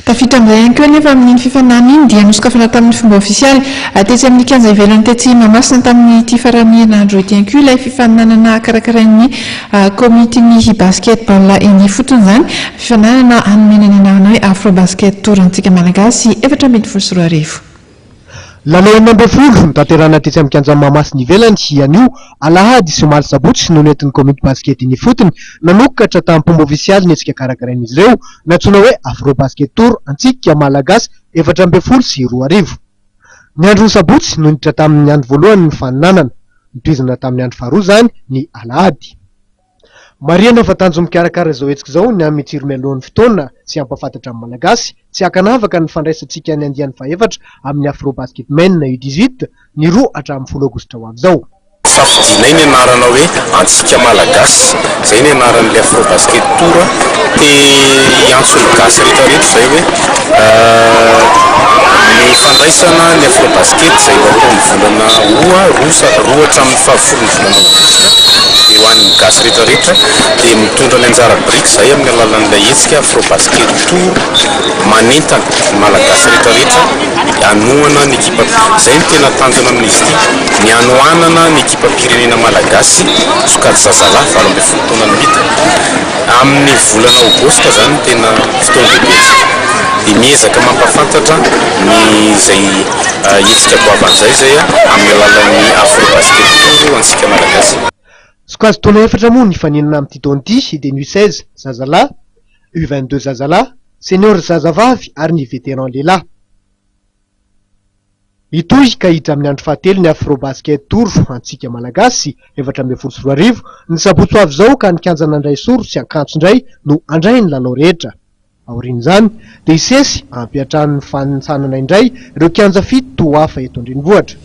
Tafita amin'izay ihany koa nefa amin'ny fifanana iny dia nosokafana tamin'ny fomba ofisialy tetsy amin'ny kanja ivelany tetsy Mahamasina tamin'ny ity faramiana andro ity ihany koa ilay fifananana karakarain'ny komitiny basketball eny fotony izany fifananana anomenany anarana hoe Afro Basket Tour antsika malagasy 7-20 Lalao 9 tanterana tetsy amin'ny kanja Mahamasina ivelany anio alahady somary sabotsy no nentin'ny komity basket eny fotony nanokatra tamin'ny pomba ofisialy netsika karakarain'izy ireo natsoina hoe Afro Basket Tour antsika malagasy 7-20. Ny andro sabotsy no niditra tamin'ny andro voalohany ny faninanana nitohizana tamin'ny andro faharoa zany ny alahady. Mariana fa tanjo mikarakara izao hetsika izao ny amin'ny tsiro mialohan'ny fotoana sy ampafantatra amin'ny malagasy tsy hakanavaka ny fandraisantsika ny andiany faefatra amin'ny Afro Basket Men U18 ny 2 hatramin'ny 10 Aogositra ho avy izao. Safidinay ny anarana hoe antsika malagasy zay ny anaran'ilay Afro Basket Tour dia antso ny gasy rehetrarehetra zay hoe ny fandraisana ny Afro Basket zay vaotan'ny volana roa hatramin'ny 10 volana Aogositra dia ho an'ny gasy rehetrarehetra dia mitondra ny anjara biriky zay amin'ny alalan'ilay hetsika Afro Basket Tour manentana ny malagasy rehetrarehetra hanohana ny ekipa zay ny tena tanjona amin'izy ity ny hanohanana ny ekipa pirenena malagasy sokajy zazalahy 20 taona midina amin'ny volana Aogositra zany tena fotoana lehibe dia miezaka mampafantatra ny zay hetsika goavan'izay zay amin'ny alalan'ny Afro Basket Tour antsika malagasy. Sokajy taona 4 moa ny fanenana amin'ity taona ity dia ny U16 zazalahy, U22 zazalahy, senior zazavavy ary ny vétéran lehilahy. Itoy ka hiditra amin'ny andro fahatelo ny Afro Basket Tour antsika malagasy 7-20 ny sabotsy avy izao ka nikanjana andray soro sy akanjo indray no andray ny lalao rehetra. Aorian'izany dia isesy ampiatrahan'ny fanintsanana indray ireo kianja fito hafa eto andrenivohitra.